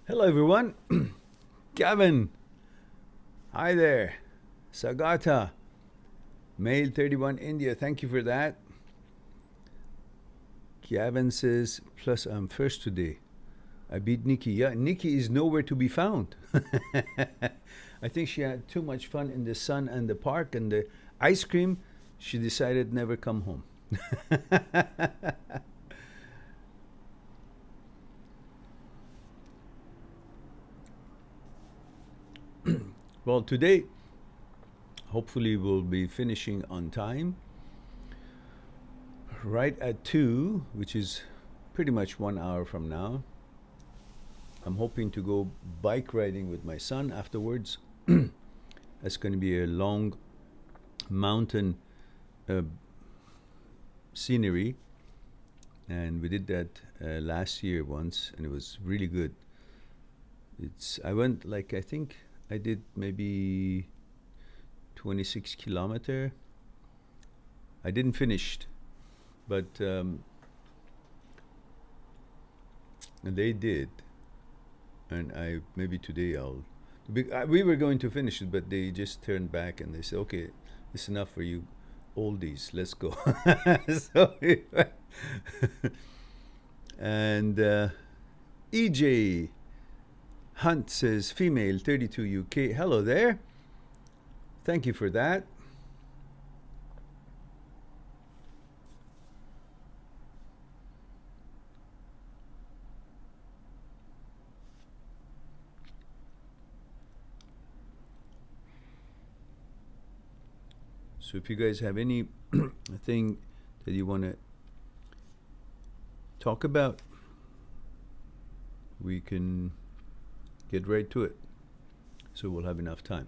Hello, everyone. Gavin. Hi there. Sagata. Male 31 India. Thank you for that. Gavin says, plus I'm first today. I beat Nikki. Yeah, Nikki is nowhere to be found. I think she had too much fun in the sun and the park and the ice cream. She decided never come home. Well, today, hopefully, we'll be finishing on time. Right at 2, which is pretty much 1 hour from now. I'm hoping to go bike riding with my son afterwards. That's going to be a long mountain uh, scenery, and we did that last year once, and it was really good. I went like I think I did maybe 26 kilometer. I didn't finish, but they did, and I maybe today I'll. We were going to finish it, but they just turned back and they said, "Okay, it's enough for you, oldies. Let's go." So, and EJ Hunt says, "Female, 32 UK. Hello there. Thank you for that." So if you guys have any thing that you want to talk about, we can get right to it. So we'll have enough time.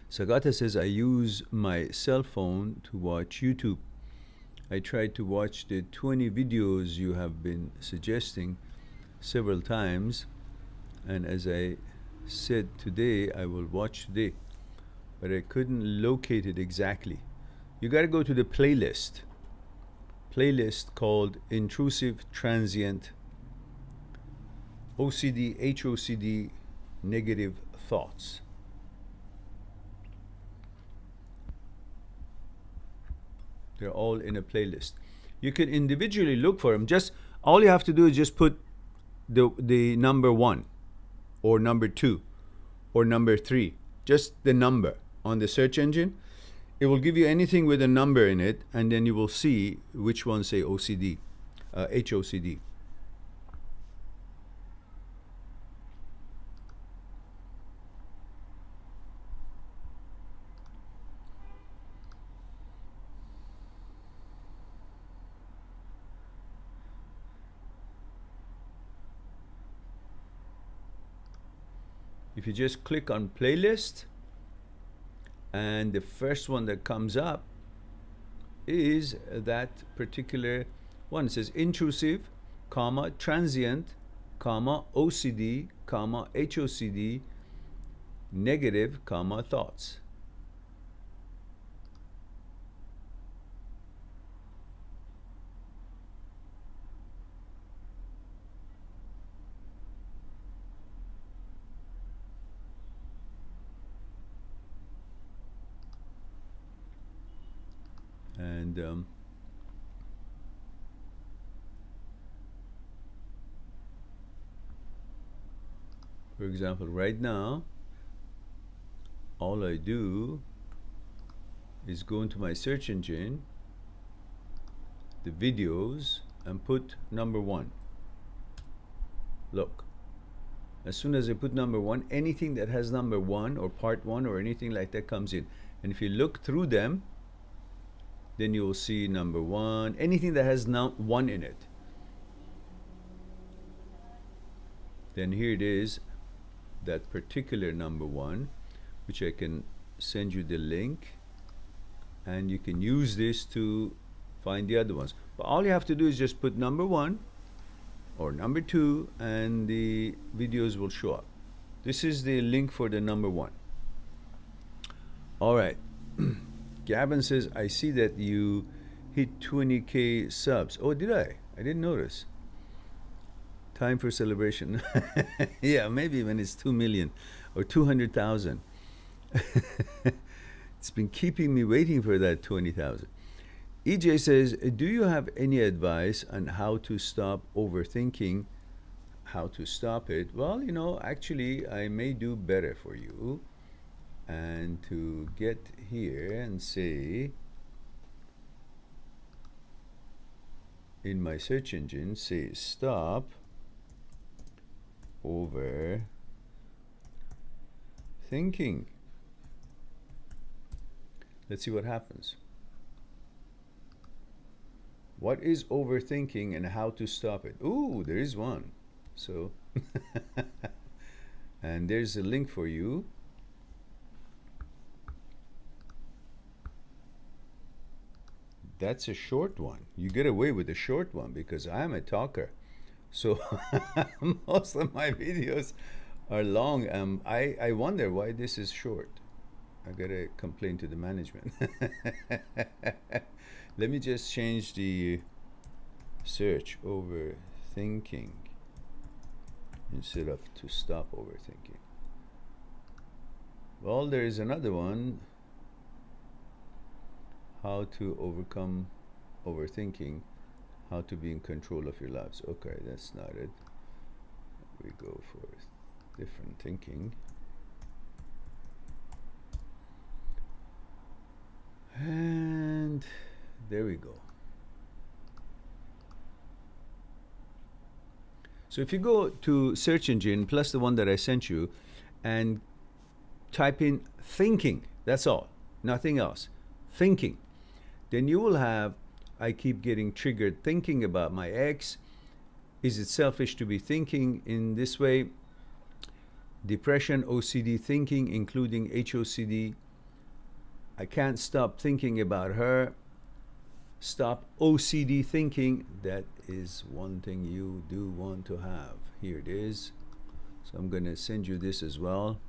Sagata says, I use my cell phone to watch YouTube. I tried to watch the 20 videos you have been suggesting several times, and as I said today, I will watch today, but I couldn't locate it exactly. You got to go to the playlist called Intrusive Transient OCD HOCD Negative Thoughts. They're all in a playlist. You can individually look for them. Just all you have to do is just put the number 1 or number 2 or number 3, just the number on the search engine. It will give you anything with a number in it, and then you will see which ones say OCD, HOCD. If you just click on playlist, and the first one that comes up is that particular one. It says intrusive, comma, transient, comma, OCD, comma, HOCD, negative, comma, thoughts. And for example, right now, all I do is go into my search engine, the videos, and put number 1. Look, as soon as I put number 1, anything that has number 1 or part 1 or anything like that comes in. And if you look through them, then you will see number 1, anything that has 1 in it. Then here it is, that particular number 1, which I can send you the link, and you can use this to find the other ones. But all you have to do is just put number 1 or number 2, and the videos will show up. This is the link for the number 1. All right. Gavin says, I see that you hit 20K subs. Oh, did I? I didn't notice. Time for celebration. Yeah, maybe when it's 2 million or 200,000. It's been keeping me waiting for that 20,000. EJ says, do you have any advice on how to stop overthinking? How to stop it? Well, actually, I may do better for you. And to get here and say, in my search engine, say stop overthinking. Let's see what happens. What is overthinking and how to stop it? Ooh, there is one. So, and there's a link for you. That's a short one. You get away with a short one because I'm a talker. So most of my videos are long. I wonder why this is short. I gotta complain to the management. Let me just change the search overthinking instead of to stop overthinking. Well, there is another one. How to overcome overthinking. How to be in control of your lives. Okay, that's not it. We go for different thinking. And there we go. So if you go to search engine plus the one that I sent you and type in thinking, that's all, nothing else, thinking, then you will have, I keep getting triggered thinking about my ex. Is it selfish to be thinking in this way? Depression, OCD thinking, including HOCD. I can't stop thinking about her. Stop OCD thinking. That is one thing you do want to have. Here it is. So I'm going to send you this as well.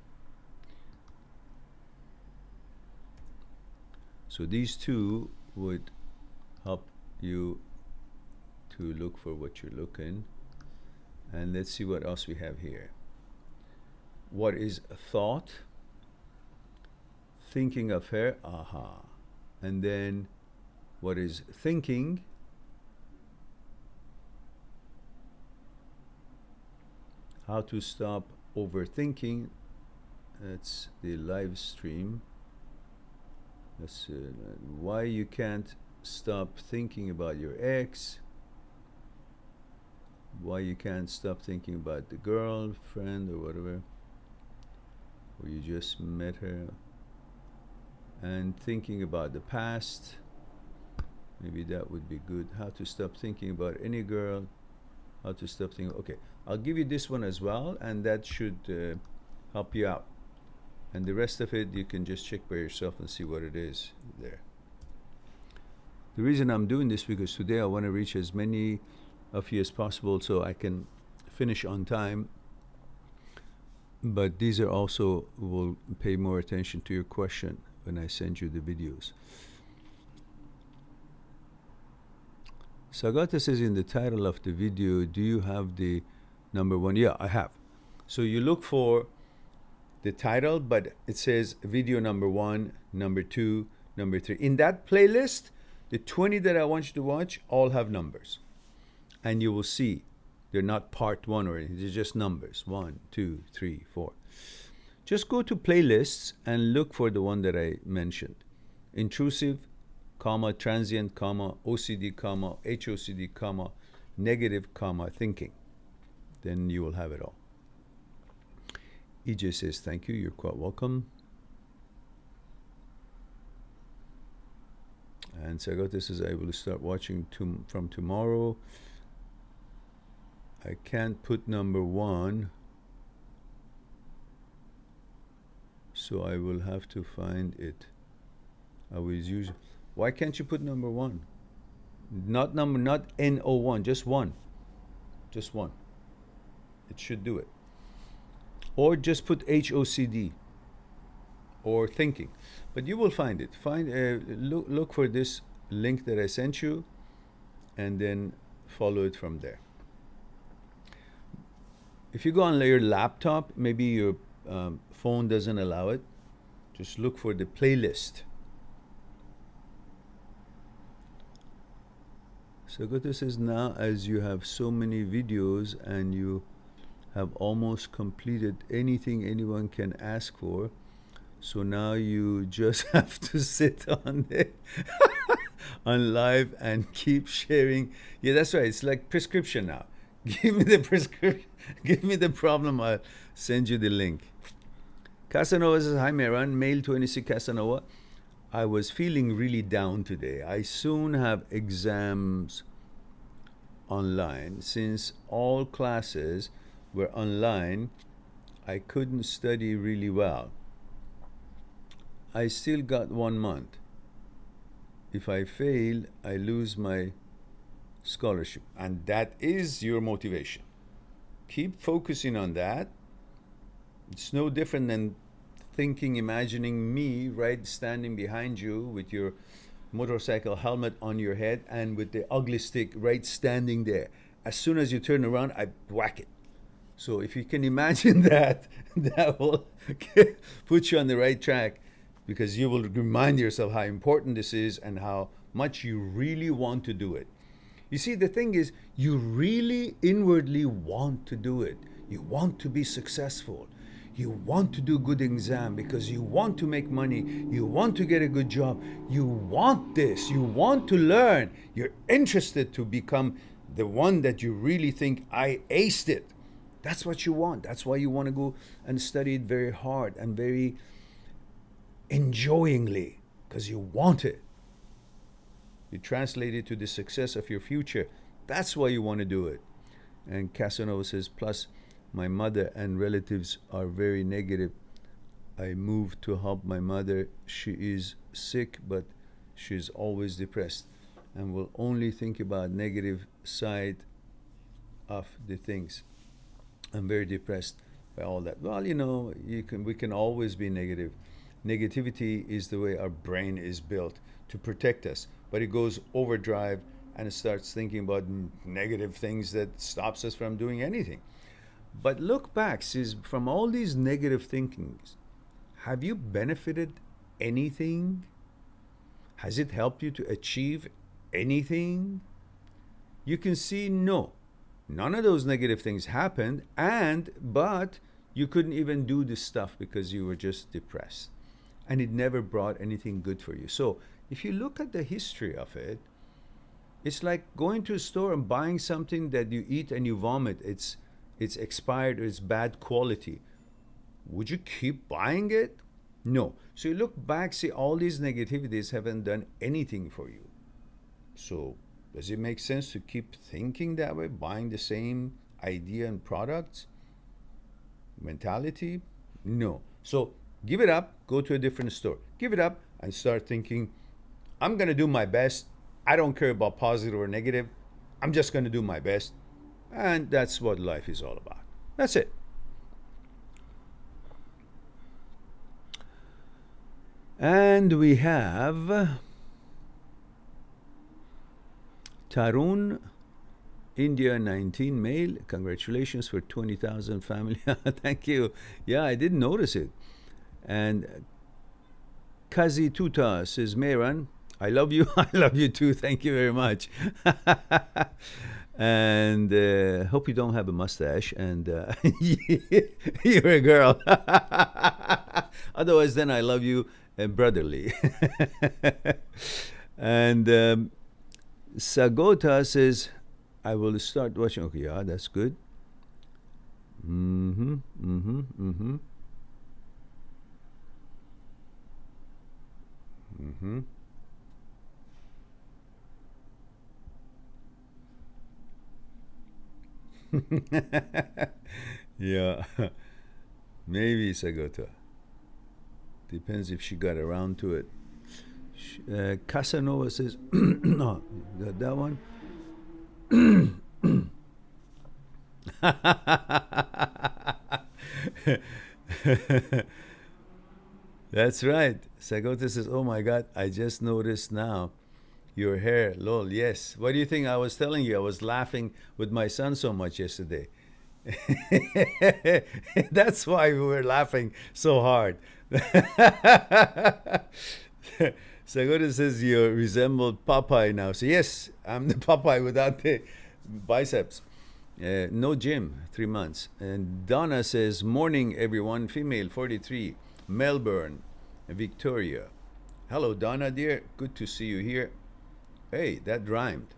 So these two would help you to look for what you're looking. And let's see what else we have here. What is a thought? Thinking of her, aha. And then what is thinking? How to stop overthinking. That's the live stream. That's why you can't stop thinking about your ex. Why you can't stop thinking about the girlfriend or whatever, or you just met her. And thinking about the past. Maybe that would be good. How to stop thinking about any girl. How to stop thinking. Okay, I'll give you this one as well, and that should help you out. And the rest of it, you can just check by yourself and see what it is there. The reason I'm doing this because today I want to reach as many of you as possible so I can finish on time. But these are also will pay more attention to your question when I send you the videos. Sagata says in the title of the video, do you have the number one? Yeah, I have. So you look for the title, but it says video number 1, number 2, number 3. In that playlist, the 20 that I want you to watch all have numbers. And you will see they're not part 1 or anything, they're just numbers. 1, 2, 3, 4. Just go to playlists and look for the one that I mentioned. Intrusive, comma, transient, comma, OCD, comma, HOCD, comma, negative, comma, thinking. Then you will have it all. EJ says, thank you, you're quite welcome. And Sagata says, I will start watching from tomorrow. I can't put number 1, so I will have to find it. I will use. Why can't you put number 1? Not number, not N-O-1, just 1. Just 1. It should do it. Or just put HOCD or thinking. But you will find it. Look for this link that I sent you and then follow it from there. If you go on your laptop, maybe your phone doesn't allow it, just look for the playlist. Sagota says, now as you have so many videos and you have almost completed anything anyone can ask for, so now you just have to sit on it on live and keep sharing. Yeah, that's right. It's like prescription now. Give me the prescription. Give me the problem. I'll send you the link. Casanova says, hi Mehran, male 26 Casanova. I was feeling really down today. I soon have exams online. Since all classes were online, I couldn't study really well. I still got 1 month. If I fail, I lose my scholarship. And that is your motivation. Keep focusing on that. It's no different than thinking, imagining me right standing behind you with your motorcycle helmet on your head and with the ugly stick right standing there. As soon as you turn around, I whack it. So if you can imagine that, that will put you on the right track, because you will remind yourself how important this is and how much you really want to do it. You see, the thing is, you really inwardly want to do it. You want to be successful. You want to do good exam because you want to make money. You want to get a good job. You want this. You want to learn. You're interested to become the one that you really think, I aced it. That's what you want. That's why you want to go and study it very hard and very enjoyingly, because you want it. You translate it to the success of your future. That's why you want to do it. And Casanova says, plus my mother and relatives are very negative. I moved to help my mother. She is sick, but she's always depressed and will only think about negative side of the things. I'm very depressed by all that. Well, we can always be negative. Negativity is the way our brain is built to protect us, but it goes overdrive and it starts thinking about negative things that stops us from doing anything. But look back, says, from all these negative thinkings, have you benefited anything? Has it helped you to achieve anything? You can see, no, none of those negative things happened, but you couldn't even do this stuff because you were just depressed. And it never brought anything good for you. So if you look at the history of it, it's like going to a store and buying something that you eat and you vomit. It's expired or it's bad quality. Would you keep buying it? No. So you look back, see all these negativities haven't done anything for you. So does it make sense to keep thinking that way, buying the same idea and products, mentality? No. So give it up, go to a different store. Give it up and start thinking, I'm going to do my best. I don't care about positive or negative. I'm just going to do my best. And that's what life is all about. That's it. And we have Tarun, India 19, male. Congratulations for 20,000 family. Thank you. Yeah, I didn't notice it. And Kazi Tuta says, Mehran, I love you. I love you too. Thank you very much. And hope you don't have a mustache. And you're a girl. Otherwise, then I love you brotherly. And Sagota says, I will start watching. Okay, yeah, that's good. Yeah, maybe Sagota. Depends if she got around to it. Casanova says, no, that one. That's right. Sagota says, oh my God, I just noticed now your hair. Lol, yes. What do you think I was telling you? I was laughing with my son so much yesterday. That's why we were laughing so hard. Sagoda says you resemble Popeye now. So yes, I'm the Popeye without the biceps. No gym, 3 months. And Donna says, morning everyone, female 43, Melbourne, Victoria. Hello Donna dear, good to see you here. Hey, that rhymed.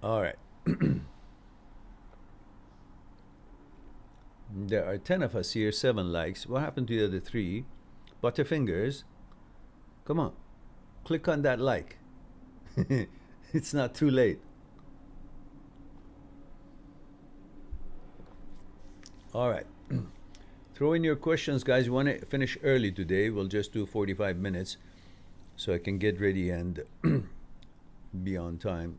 All right. There are 10 of us here, 7 likes. What happened to the other 3? Butterfingers, come on, click on that like. It's not too late. All right. Throw in your questions, guys. You want to finish early today. We'll just do 45 minutes so I can get ready and be on time.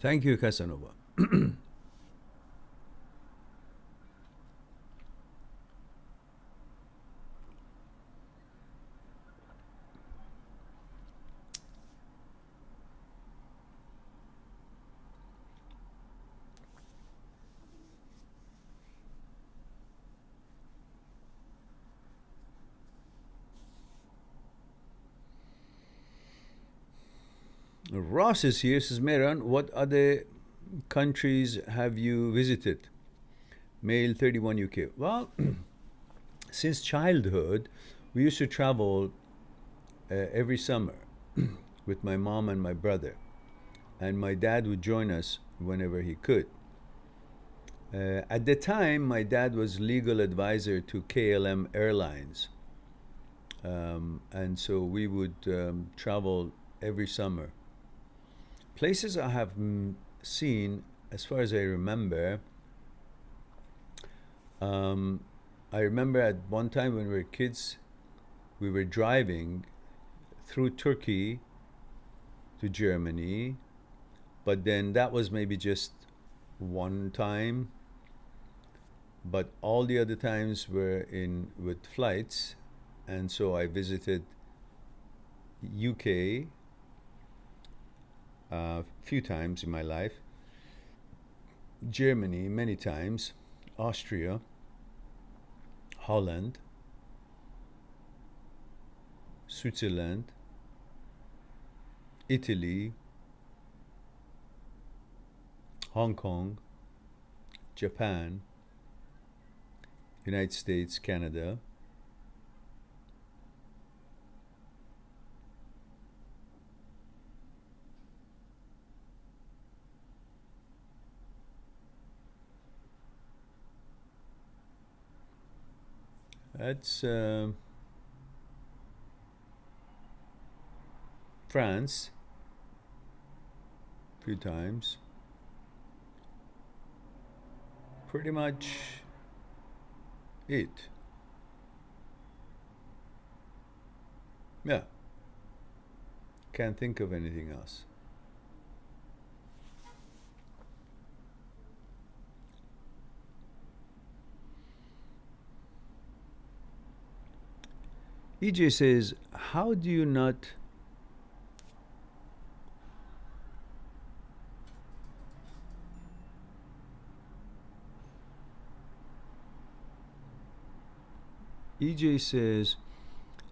Thank you, Casanova. Ross is here. Says, Mehran, what other countries have you visited? Male 31 UK. Well, since childhood, we used to travel every summer with my mom and my brother. And my dad would join us whenever he could. At the time, my dad was legal advisor to KLM Airlines. And so we would travel every summer. Places I have seen, as far as I remember, I remember at one time when we were kids, we were driving through Turkey to Germany, but then that was maybe just one time. But all the other times were in with flights, and so I visited UK a few times in my life, Germany many times, Austria, Holland, Switzerland, Italy, Hong Kong, Japan, United States, Canada. That's France, a few times. Pretty much it. Yeah. Can't think of anything else. EJ says, how do you not EJ says,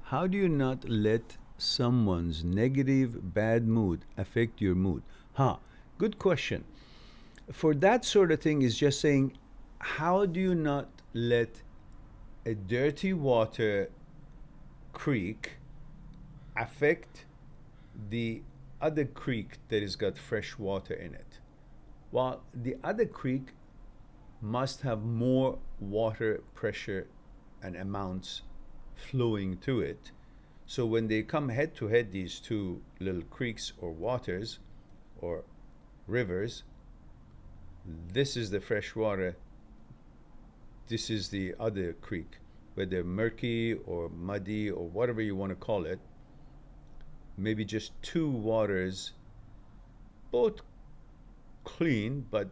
how do you not let someone's negative, bad mood affect your mood? Good question. For that sort of thing is just saying, how do you not let a dirty water creek affect the other creek that has got fresh water in it? Well, the other creek must have more water pressure and amounts flowing to it. So when they come head to head, these two little creeks or waters or rivers, This is the fresh water. This is the other creek, whether murky or muddy or whatever you want to call it. Maybe just two waters, both clean, but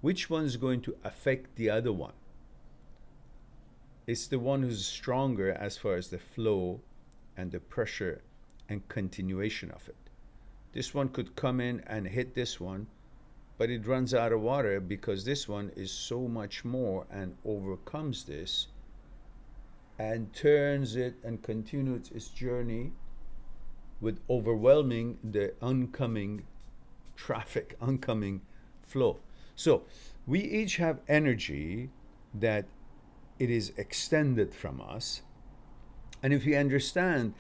which one's going to affect the other one? It's the one who's stronger as far as the flow and the pressure and continuation of it. This one could come in and hit this one, but it runs out of water because this one is so much more and overcomes this and turns it and continues its journey with overwhelming the oncoming traffic, oncoming flow. So we each have energy that it is extended from us. And if we understand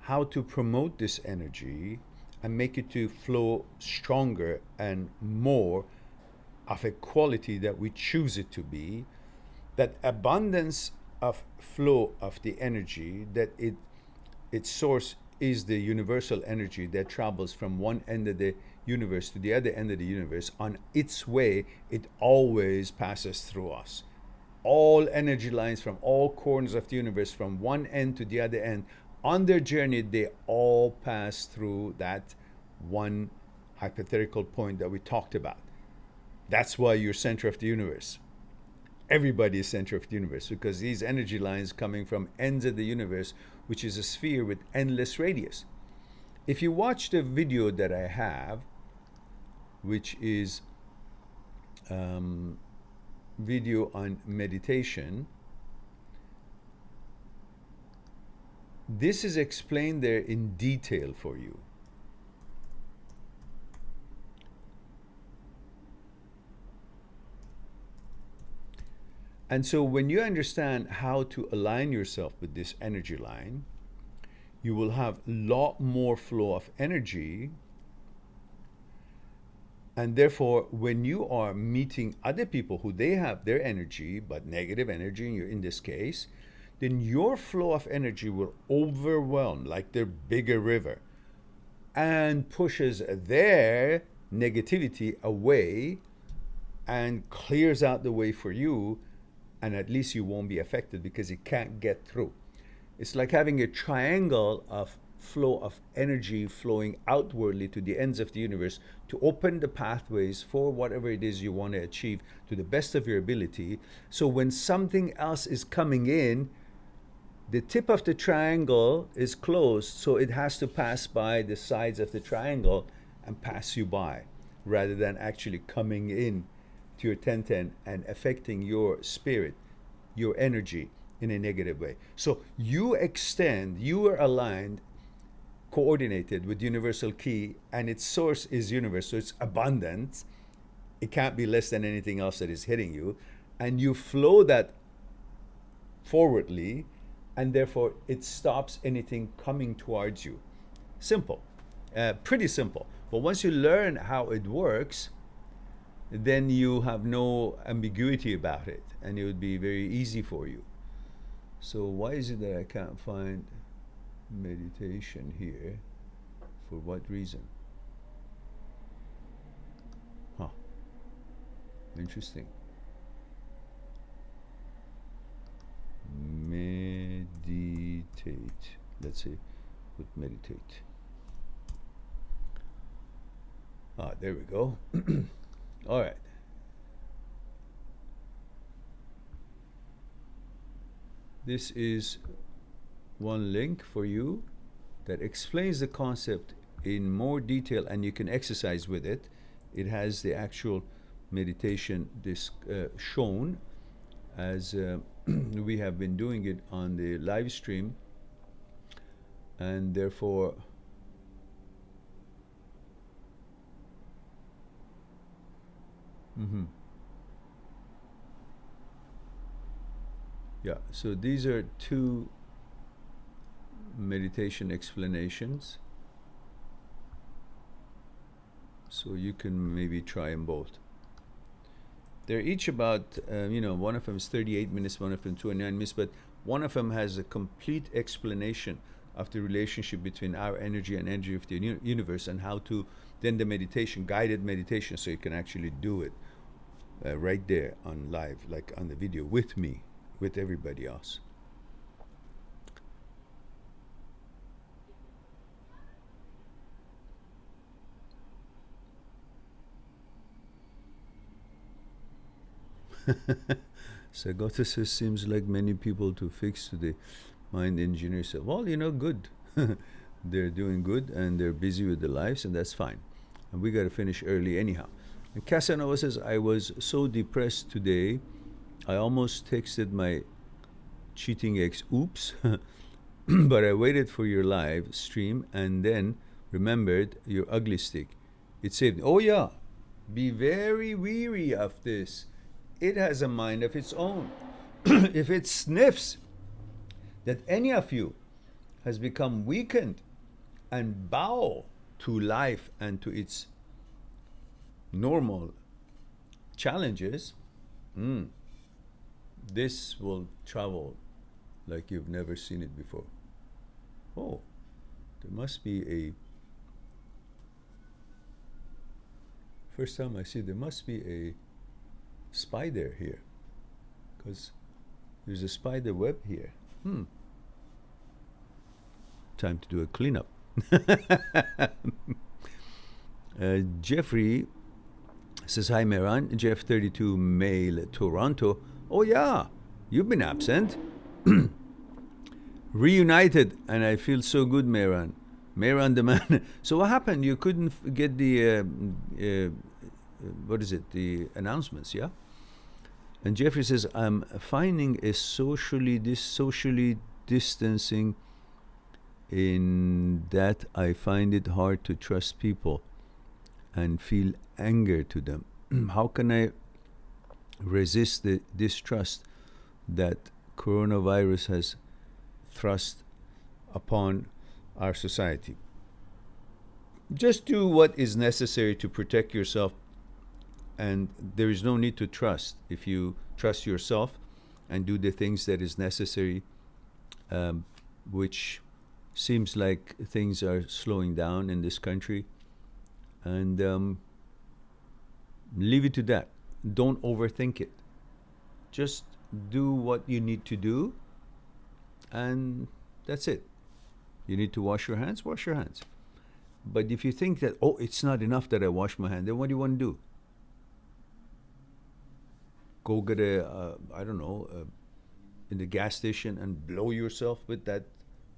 how to promote this energy and make it to flow stronger and more of a quality that we choose it to be, that abundance of flow of the energy, that its source is the universal energy that travels from one end of the universe to the other end of the universe. On its way, it always passes through us. All energy lines from all corners of the universe, from one end to the other end, on their journey, they all pass through that one hypothetical point that we talked about. That's why you're center of the universe. Everybody is center of the universe, because these energy lines coming from ends of the universe, which is a sphere with endless radius. If you watch the video that I have, which is video on meditation, this is explained there in detail for you. And so when you understand how to align yourself with this energy line, you will have a lot more flow of energy. And therefore, when you are meeting other people who they have their energy, but negative energy in this case, then your flow of energy will overwhelm like their bigger river and pushes their negativity away and clears out the way for you. And at least you won't be affected because it can't get through. It's like having a triangle of flow of energy flowing outwardly to the ends of the universe to open the pathways for whatever it is you want to achieve to the best of your ability. So when something else is coming in, the tip of the triangle is closed, so it has to pass by the sides of the triangle and pass you by, rather than actually coming in to your 1010 and affecting your spirit, your energy in a negative way. So you extend, you are aligned, coordinated with universal key, and its source is universe, so it's abundant. It can't be less than anything else that is hitting you. And you flow that forwardly, and therefore it stops anything coming towards you. Simple, pretty simple. But once you learn how it works, then you have no ambiguity about it, and it would be very easy for you. So why is it that I can't find meditation here? For what reason? Huh. Interesting. Meditate. Let's see. Put meditate. Ah, there we go. All right. This is one link for you that explains the concept in more detail, and you can exercise with it. It has the actual meditation shown as we have been doing it on the live stream, and therefore yeah, so these are two meditation explanations. So you can maybe try them both. They're each about, one of them is 38 minutes, one of them 29 minutes, but one of them has a complete explanation of the relationship between our energy and energy of the universe, and how to then the meditation, guided meditation, so you can actually do it right there on live, like on the video with me, with everybody else. Sagotis seems like many people to fix today. Mind engineer said, well, good. They're doing good and they're busy with their lives, and that's fine. And we got to finish early anyhow. And Casanova says, I was so depressed today, I almost texted my cheating ex, oops, but I waited for your live stream and then remembered your ugly stick. It saved me. Oh, yeah. Be very weary of this. It has a mind of its own. If it sniffs that any of you has become weakened and bow to life and to its normal challenges, this will travel like you've never seen it before. Oh, there must be a. First time I see, there must be a spider here, because there's a spider web here. Time to do a cleanup. Jeffrey says, hi Mehran, Jeff 32 male, Toronto. Oh yeah, you've been absent. Reunited, and I feel so good, Mehran. Mehran the man. So what happened? You couldn't get the what is it? The announcements, yeah. And Jeffrey says, I'm finding a socially distancing in that I find it hard to trust people and feel anger to them. How can I resist the distrust that coronavirus has thrust upon our society? Just do what is necessary to protect yourself, and there is no need to trust. If you trust yourself and do the things that is necessary, which seems like things are slowing down in this country, and leave it to that. Don't overthink it. Just do what you need to do, and that's it. You need to wash your hands, wash your hands. But if you think that, oh, it's not enough that I wash my hand, then what do you want to do? Go get I don't know, in the gas station and blow yourself with that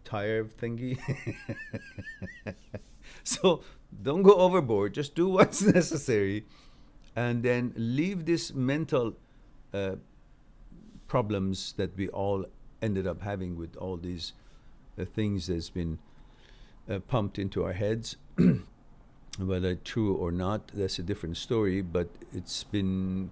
tire thingy? So don't go overboard. Just do what's necessary, and then leave this mental problems that we all ended up having with all these things that's been pumped into our heads. Whether true or not, that's a different story, but it's been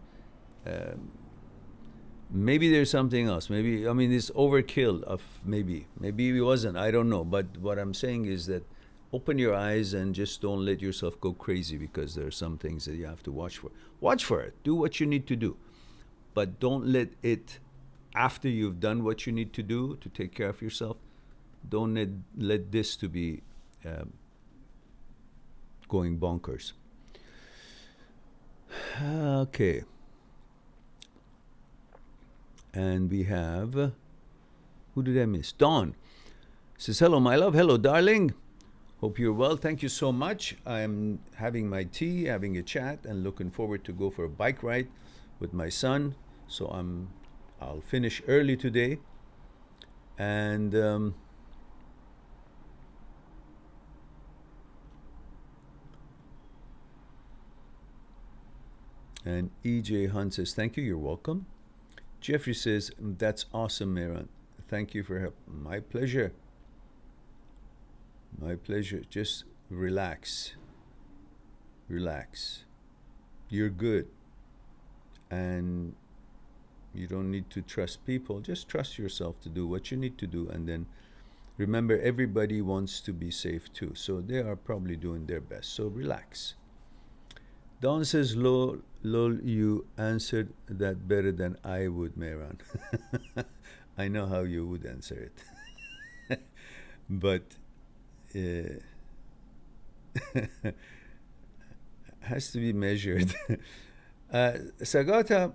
maybe there's something else. Maybe, I mean, this overkill of maybe it wasn't, I don't know. But what I'm saying is that open your eyes and just don't let yourself go crazy, because there are some things that you have to watch for. Watch for it. Do what you need to do, but don't let it, after you've done what you need to do to take care of yourself, don't let this to be going bonkers. Okay. And we have, who did I miss? Dawn says, hello, my love. Hello, darling. Hope you're well. Thank you so much. I'm having my tea, having a chat, and looking forward to go for a bike ride with my son. So I'll finish early today. And EJ Hunt says, thank you, you're welcome. Jeffrey says, that's awesome, Mehran. Thank you for help. My pleasure. My pleasure. Just relax. Relax. You're good. And you don't need to trust people. Just trust yourself to do what you need to do. And then remember, everybody wants to be safe too. So they are probably doing their best. So relax. Don says, lol, you answered that better than I would, Mehran. I know how you would answer it. But has to be measured. Sagata,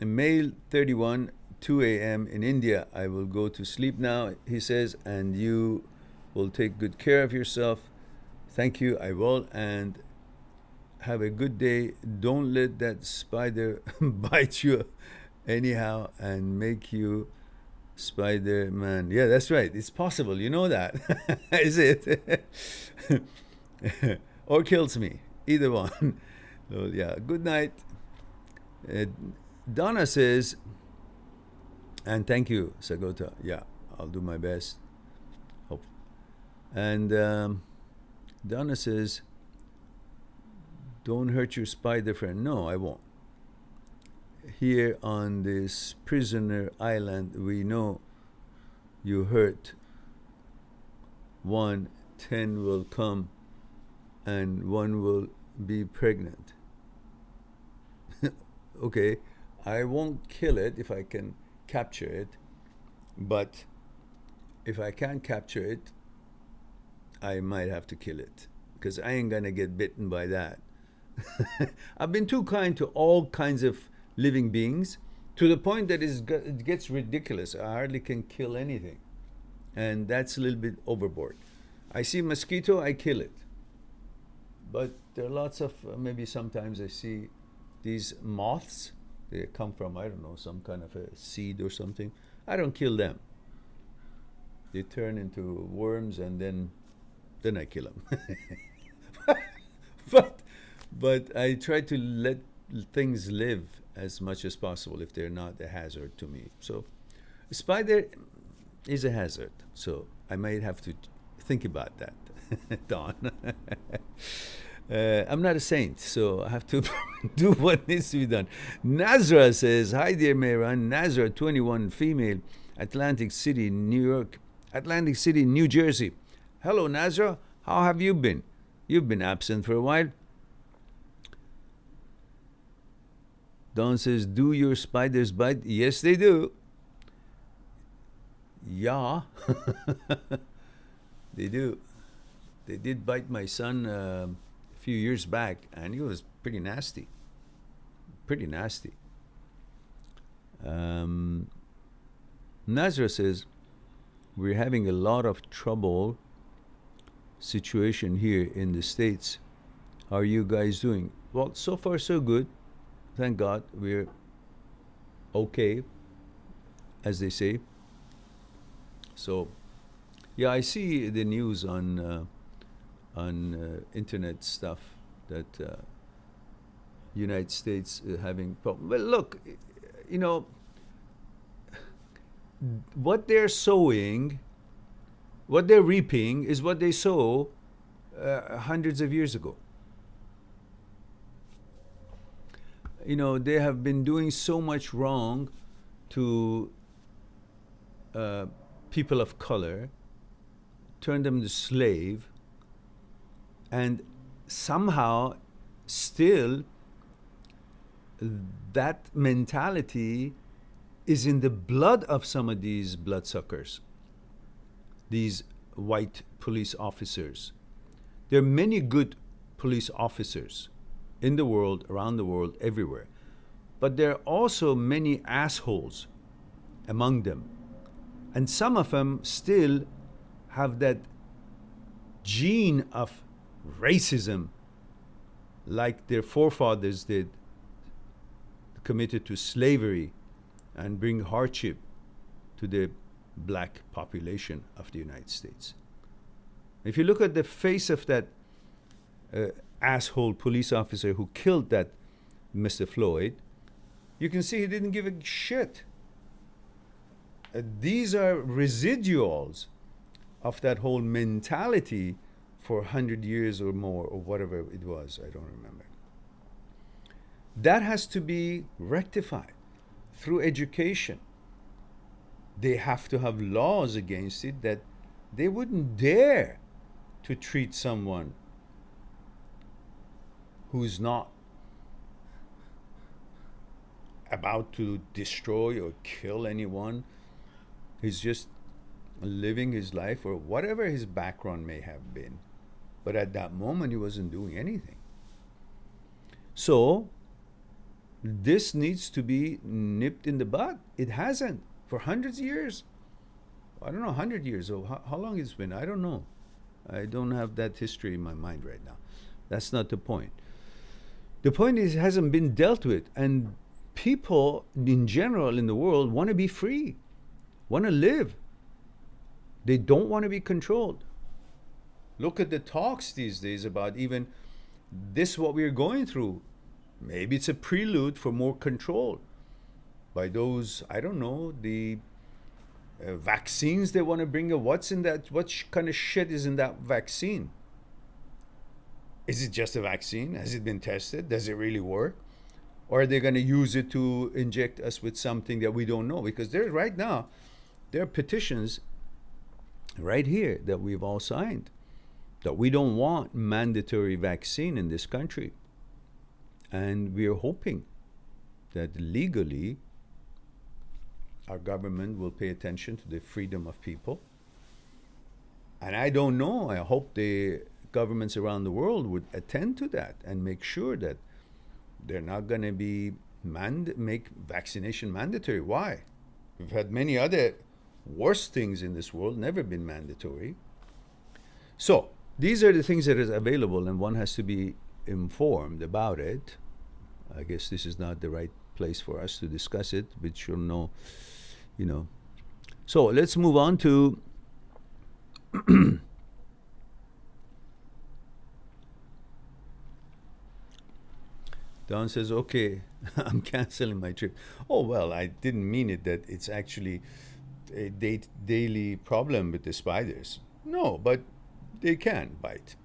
male 31, 2 a.m. in India. I will go to sleep now, he says, and you will take good care of yourself. Thank you, I will, and have a good day. Don't let that spider bite you anyhow and make you Spider-Man. Yeah, that's right. It's possible. You know that. Is it? Or kills me. Either one. So, yeah, good night. Uh, Donna says, and thank you, Sagota. Yeah, I'll do my best. Hope. And Donna says, don't hurt your spider friend. No, I won't. Here on this prisoner island, we know you hurt one, 10 will come, and one will be pregnant. Okay, I won't kill it if I can capture it, but if I can't capture it, I might have to kill it, because I ain't gonna get bitten by that. I've been too kind to all kinds of living beings, to the point that it gets ridiculous. I hardly can kill anything, and that's a little bit overboard. I see mosquito, I kill it, but there are lots of maybe sometimes I see these moths. They come from, I don't know, some kind of a seed or something. I don't kill them. They turn into worms, and then I kill them. but I try to let things live as much as possible if they're not a hazard to me. So a spider is a hazard, so I might have to think about that. Don. I'm not a saint, so I have to do what needs to be done. Nazra says, hi dear Mehran. Nazra, 21, female, Atlantic City, New Jersey. Hello Nazra, how have you been? You've been absent for a while. Don says, do your spiders bite? Yes, they do. Yeah, they do. They did bite my son a few years back, and he was pretty nasty. Pretty nasty. Nazra says, we're having a lot of trouble situation here in the States. How are you guys doing? Well, so far so good. Thank God, we're okay, as they say. So, yeah, I see the news on internet stuff that United States having problems. Well, look, you know, what they're sowing, what they're reaping is what they sow hundreds of years ago. You know, they have been doing so much wrong to people of color, turned them to slave, and somehow still that mentality is in the blood of some of these bloodsuckers, these white police officers. There are many good police officers in the world, around the world, everywhere. But there are also many assholes among them. And some of them still have that gene of racism, like their forefathers did, committed to slavery and bring hardship to the black population of the United States. If you look at the face of that asshole police officer who killed that Mr. Floyd, you can see he didn't give a shit. These are residuals of that whole mentality for 100 years or more, or whatever it was, I don't remember. That has to be rectified through education. They have to have laws against it that they wouldn't dare to treat someone who's not about to destroy or kill anyone. He's just living his life, or whatever his background may have been. But at that moment, he wasn't doing anything. So, this needs to be nipped in the bud. It hasn't for hundreds of years. I don't know, 100 years or how long it's been. I don't know. I don't have that history in my mind right now. That's not the point. The point is, it hasn't been dealt with. And people in general in the world want to be free, want to live. They don't want to be controlled. Look at the talks these days about even this, what we're going through. Maybe it's a prelude for more control by those, I don't know, the vaccines they want to bring up. What's in that? What kind of shit is in that vaccine? Is it just a vaccine? Has it been tested? Does it really work? Or are they going to use it to inject us with something that we don't know? Because there, right now, there are petitions right here that we've all signed that we don't want mandatory vaccine in this country. And we're hoping that legally our government will pay attention to the freedom of people. And I don't know, I hope the governments around the world would attend to that and make sure that they're not going to be make vaccination mandatory. Why? We've had many other worse things in this world, never been mandatory. So these are the things that is available, and one has to be informed about it. I guess this is not the right place for us to discuss it, but you'll know, you know. So let's move on to Don says, okay, I'm canceling my trip. Oh, well, I didn't mean it that it's actually a daily problem with the spiders. No, but they can bite.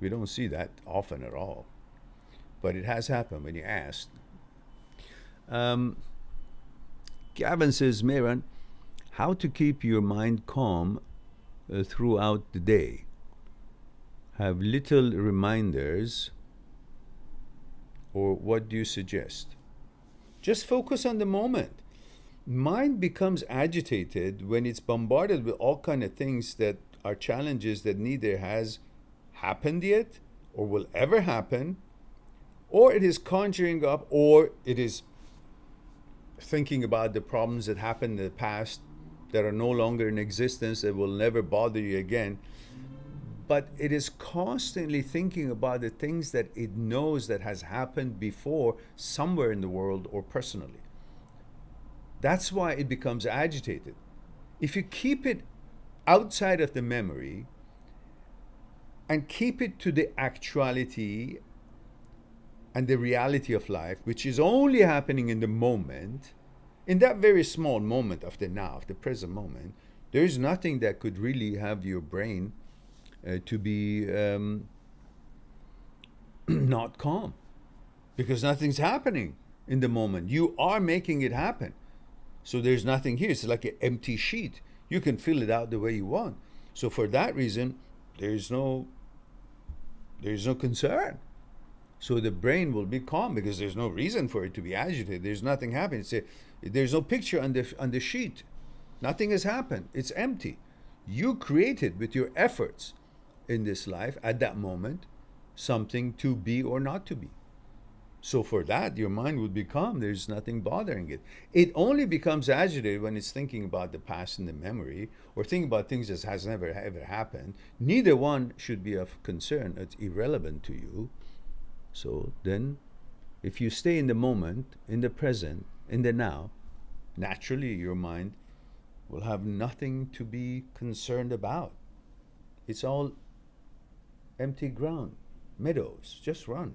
We don't see that often at all. But it has happened when you asked. Gavin says, Mehran, how to keep your mind calm throughout the day? Have little reminders, or what do you suggest? Just focus on the moment. Mind becomes agitated when it's bombarded with all kind of things that are challenges that neither has happened yet or will ever happen, or it is conjuring up, or it is thinking about the problems that happened in the past that are no longer in existence, that will never bother you again. But it is constantly thinking about the things that it knows that has happened before somewhere in the world or personally. That's why it becomes agitated. If you keep it outside of the memory and keep it to the actuality and the reality of life, which is only happening in the moment, in that very small moment of the now, of the present moment, there is nothing that could really have your brain to be not calm, because nothing's happening in the moment. You are making it happen. So there's nothing here. It's like an empty sheet. You can fill it out the way you want. So for that reason, there's no concern. So the brain will be calm because there's no reason for it to be agitated. There's nothing happening. There's no picture on the sheet. Nothing has happened. It's empty. You created with your efforts in this life at that moment something to be or not to be. So for that, your mind would be calm. There's nothing bothering it. It only becomes agitated when it's thinking about the past and the memory, or thinking about things that has never ever happened. Neither one should be of concern. It's irrelevant to you. So then, if you stay in the moment, in the present, in the now, naturally your mind will have nothing to be concerned about. It's all empty ground, meadows. Just run.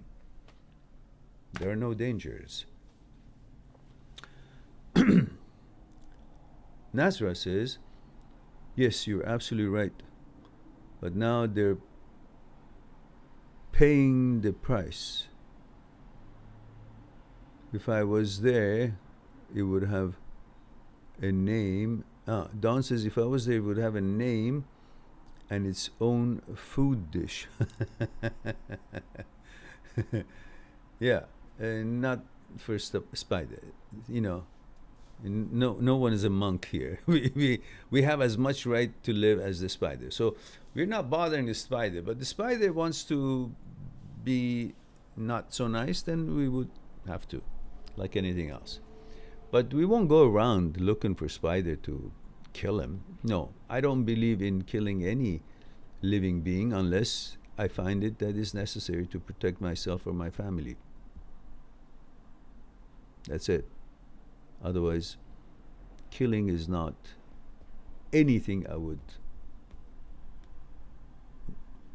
There are no dangers. Nasra says, yes, you're absolutely right. But now they're paying the price. If I was there, it would have a name. Don says, if I was there, it would have a name and its own food dish. Yeah, not for spider. You know, no one is a monk here. We have as much right to live as the spider. So we're not bothering the spider, but the spider wants to be not so nice, then we would Have to, like anything else. But we won't go around looking for spider to kill him. No, I don't believe in killing any living being unless I find it that is necessary to protect myself or my family. That's it. Otherwise, killing is not anything I would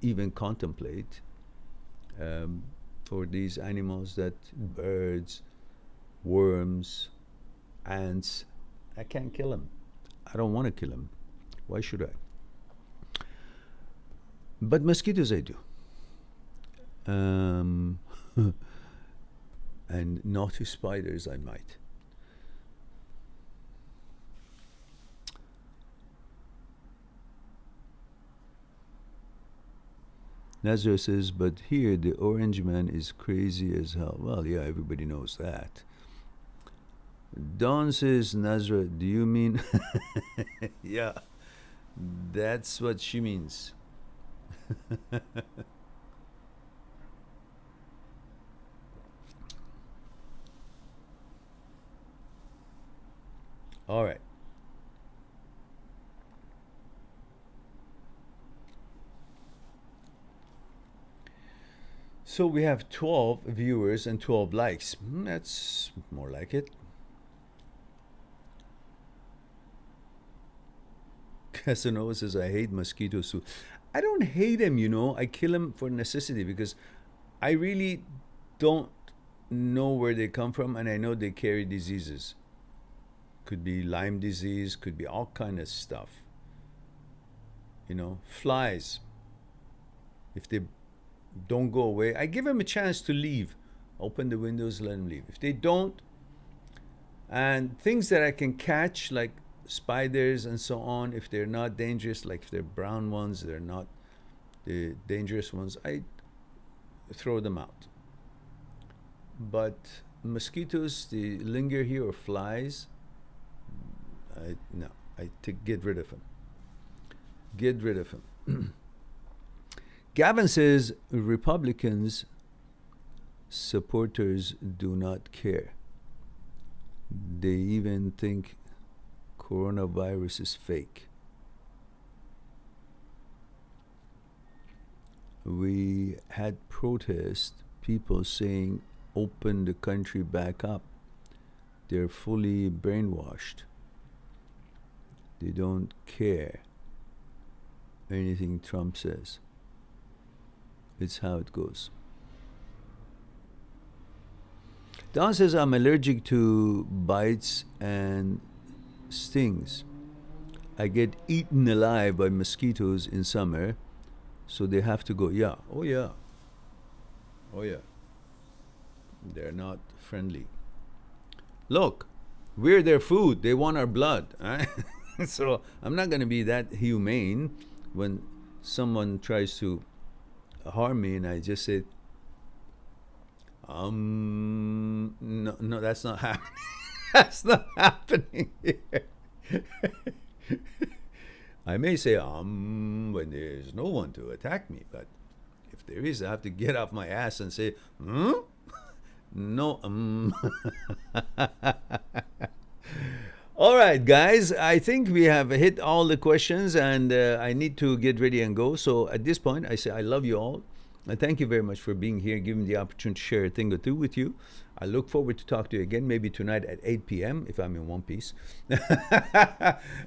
even contemplate for these animals, that birds, worms, ants. I can't kill them. I don't want to kill them. Why should I? But mosquitoes I do. And naughty spiders I might. Nazra says, but here the orange man is crazy as hell. Well, yeah, everybody knows that. Dawn says, Nazra, do you mean? Yeah, that's what she means. All right. So we have 12 viewers and 12 likes. That's more like it. Casanova says, I hate mosquitoes too. I don't hate them, you know. I kill them for necessity because I really don't know where they come from, and I know they carry diseases. Could be Lyme disease, could be all kind of stuff. You know, flies. If they don't go away, I give them a chance to leave. Open the windows, let them leave. If they don't, and things that I can catch, like spiders and so on, if they're not dangerous, like if they're brown ones, they're not the dangerous ones, I throw them out. But mosquitoes, they linger here, or flies, get rid of them. Get rid of them. Gavin says Republicans supporters do not care. They even think coronavirus is fake. We had protest people saying open the country back up. They're fully brainwashed. They don't care anything Trump says. It's how it goes. Don says, I'm allergic to bites and stings. I get eaten alive by mosquitoes in summer, so they have to go. Yeah, oh yeah. Oh yeah. They're not friendly. Look, we're their food. They want our blood. So I'm not going to be that humane when someone tries to harm me and I just say, no, that's not happening. That's not happening here. I may say when there's no one to attack me, but if there is, I have to get off my ass and say, no. All right, guys, I think we have hit all the questions, and I need to get ready and go. So at this point, I say I love you all. And thank you very much for being here, giving me the opportunity to share a thing or two with you. I look forward to talk to you again, maybe tonight at 8 p.m. if I'm in one piece,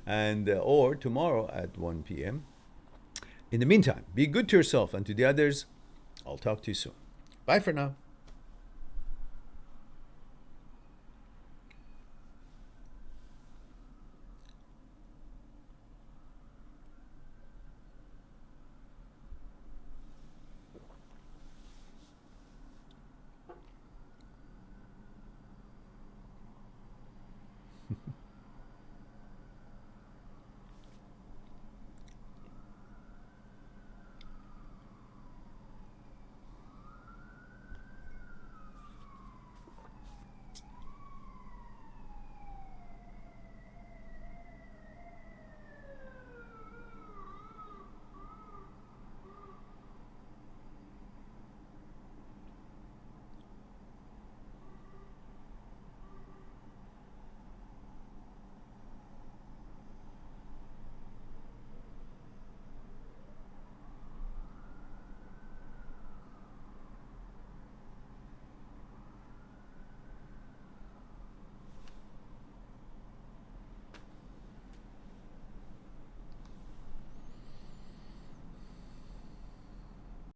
and or tomorrow at 1 p.m. In the meantime, be good to yourself and to the others. I'll talk to you soon. Bye for now.